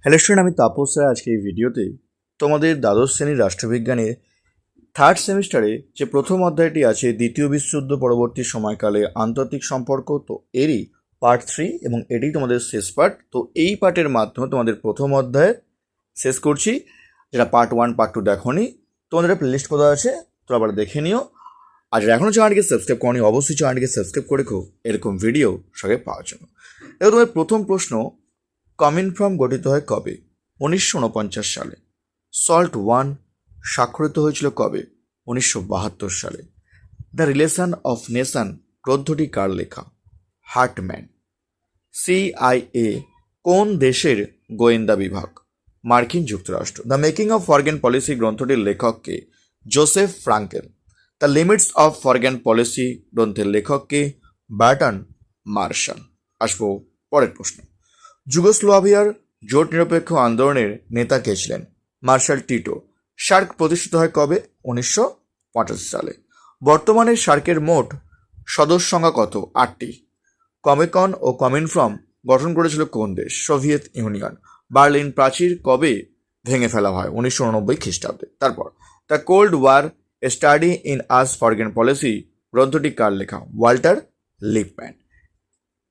Hello student, আমি তাপস রায়। আজকে এই ভিডিওতে তোমাদের দ্বাদশ শ্রেণীর রাষ্ট্রবিজ্ঞানের থার্ড সেমিস্টারে যে প্রথম অধ্যায়টি আছে দ্বিতীয় বিশ্বযুদ্ধ পরবর্তী সময়কালে আন্তর্জাতিক সম্পর্ক, তো এরই পার্ট 3 এবং এটি তোমাদের শেষ পার্ট। তো এই পার্টের মাধ্যমে তোমাদের প্রথম অধ্যায় শেষ করছি। যেটা পার্ট 1 পার্ট 2 দেখোনি, তোমাদের একটা প্লেলিস্ট করা আছে, তো আবার দেখে নিও। আর যারা এখনও চ্যানেলটিকে সাবস্ক্রাইব করনি অবশ্যই চ্যানেলটিকে সাবস্ক্রাইব করে রেখো এরকম ভিডিও সঙ্গে পাওয়ার জন্য। এবার তোমাদের প্রথম প্রশ্ন, কমিনফর্ম গঠিত হয় কবে? 1949 সালে। সল্ট 1 স্বাক্ষরিত হয়েছিল কবে? 1972 সালে। দ্য রিলেশন অফ নেশন গ্রন্থটি কার লেখা? হার্টম্যান। সিআইএ কোন দেশের গোয়েন্দা বিভাগ? মার্কিন যুক্তরাষ্ট্র। The making of foreign policy গ্রন্থটির লেখককে? Joseph Frankel. The limits of foreign policy গ্রন্থের লেখককে? Burton Marshall. আসবো পরের প্রশ্ন। যুগোস্লাভিয়ার জোট নিরপেক্ষ আন্দোলনের নেতা কে ছিলেন? Marshal Tito. সার্ক প্রতিষ্ঠিত হয় কবে? 1985 সালে। বর্তমানে সার্কের মোট সদস্য সংখ্যা কত? 8টি। কমেকন ও কমিনফর্ম গঠন করেছিল কোন দেশ? Soviet union. বার্লিন প্রাচীর কবে ভেঙে ফেলা হয়? 1989 খ্রিস্টাব্দে। তারপর the cold war study in US foreign policy গ্রন্থটি কার লেখা? Walter Lippmann.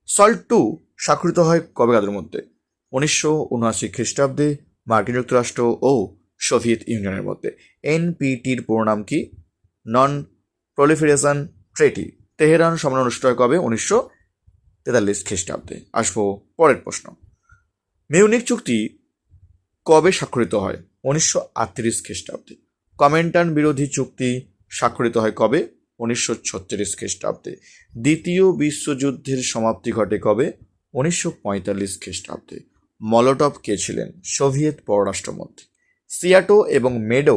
সল্ট 2 স্বাক্ষরিত হয় কবে কাদের মধ্যে? 1979 খ্রিস্টাব্দে মার্কিন যুক্তরাষ্ট্র ও সোভিয়েত ইউনিয়নের মধ্যে। এনপিটির পুরো নাম কি? নন প্রলিফারেশন ট্রিটি। তেহরান সম্মেলন অনুষ্ঠিত হয় কবে? 1943 খ্রিস্টাব্দে। আসবো পরের প্রশ্ন। মিউনিক চুক্তি কবে স্বাক্ষরিত হয়? 1938 খ্রিস্টাব্দে। কমেন্টান বিরোধী চুক্তি স্বাক্ষরিত হয় কবে? 1936 খ্রিস্টাব্দে। দ্বিতীয় বিশ্বযুদ্ধের সমাপ্তি ঘটে কবে? 1945 খ্রিস্টাব্দে। মলোটভ কে ছিলেন? সোভিয়েত পররাষ্ট্রমন্ত্রী। সিয়াটো এবং মেডো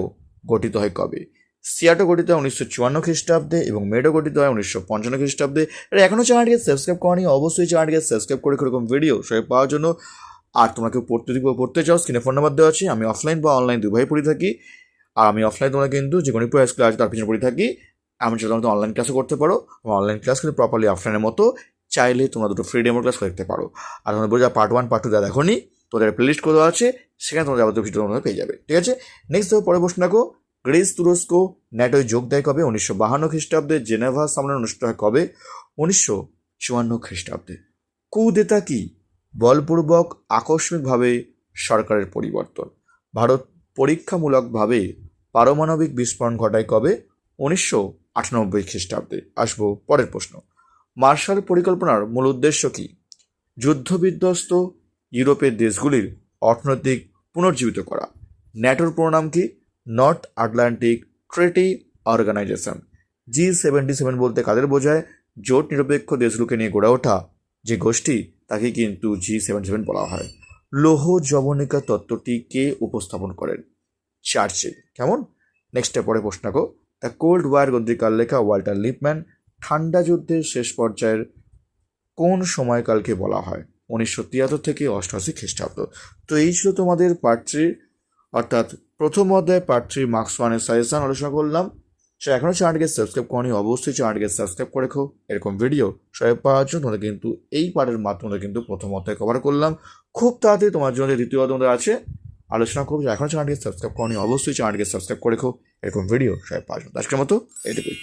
গঠিত হয় কবে? সিয়াটো গঠিত হয় 1954 খ্রিস্টাব্দে এবং মেডো গঠিত হয় 1955 খ্রিস্টাব্দে। আর এখনও চ্যানেলটিকে সাবস্ক্রাইব করেনি অবশ্যই চ্যানেলটিকে সাবস্ক্রাইব করে এরকম ভিডিও সবাই পাওয়ার জন্য। আর তোমরা কেউ পড়তে চাও, স্ক্রিনে ফোন নাম্বার দেওয়া আছে। আমি অফলাইন বা অনলাইন দুভাবে পড়ে থাকি। আর আমি অফলাইন তোমরা কিন্তু যে গণিতপুর হাই স্কুল আছে তার পিছনে পড়ে থাকি। আমি চাইলে তোমরা অনলাইন ক্লাসও করতে পারো। অনলাইন ক্লাস কিন্তু প্রপারলি অফলাইনের মতো চাইলে তোমরা দুটো ফ্রি ডেমো ক্লাস দেখতে পারো। আর তোমরা বলে পার্ট 1 পার্ট 2 যা দেখো নি, তোদের প্লেলিস্ট করে দেওয়া আছে, সেখানে তোমরা যাবতীয় ভিডিও তোমরা পেয়ে যাবে। ঠিক আছে, নেক্সট দেখো পরের প্রশ্ন। দেখো, গ্রিস তুরস্ক ন্যাটোয় যোগ দেয় কবে? 1952 খ্রিস্টাব্দে। জেনেভা সম্মেলন অনুষ্ঠিত হয় কবে? 1954 খ্রিস্টাব্দে। কুদেতা কি? বলপূর্বক আকস্মিকভাবে সরকারের পরিবর্তন। ভারত পরীক্ষামূলকভাবে পারমাণবিক বিস্ফোরণ ঘটায় কবে? 1998 খ্রিস্টাব্দে। আসবো পরের প্রশ্ন। মার্শাল পরিকল্পনার মূল উদ্দেশ্য কি? যুদ্ধবিধ্বস্ত ইউরোপের দেশগুলির অর্থনৈতিক পুনর্জীবিত করা। ন্যাটোর প্রণাম কি? North Atlantic treaty organization. G77 বলতে কাদের বোঝায়? জোট নিরপেক্ষ দেশগুলোকে নিয়ে গড়ে ওঠা যে গোষ্ঠী তাকে কিন্তু G77 বলা হয়। লৌহ যবনিকা তত্ত্বটি কে উপস্থাপন করেন? চার্চিল। কেমন? নেক্সটে পরে প্রশ্ন রাখো। দ্য কোল্ড ওয়ার গ্রন্থিকার লেখা? Walter Lippmann. ঠান্ডা যুদ্ধের শেষ পর্যায়ের কোন সময়কালকে বলা হয়? 1973 থেকে 88 খ্রিস্টাব্দ। তো এই ছিল তোমাদের পার্ট 3, অর্থাৎ প্রথম অধ্যায় পার্ট 3 মার্কস 1-এর সাজেশন আলোচনা করলাম। সে এখনও চ্যানেলটিকে সাবস্ক্রাইব করনি অবশ্যই চ্যানেলটিকে সাবস্ক্রাইব করে রেখো এরকম ভিডিও সবাই পাওয়ার জন্য। তোমাদের কিন্তু এই পার্টের মাধ্যমে কিন্তু প্রথম অধ্যায় কভার করলাম। খুব তাড়াতাড়ি তোমার জন্য দ্বিতীয় অধ্যায় তোমাদের আছে আলোচনা করবো। এখনও চ্যানেলটিকে সাবস্ক্রাইব করনি অবশ্যই চ্যানেলটিকে সাবস্ক্রাইব করে রেখো এরকম ভিডিও সবাই পাওয়ার জন্য। আজকের মতো এইটুকুই।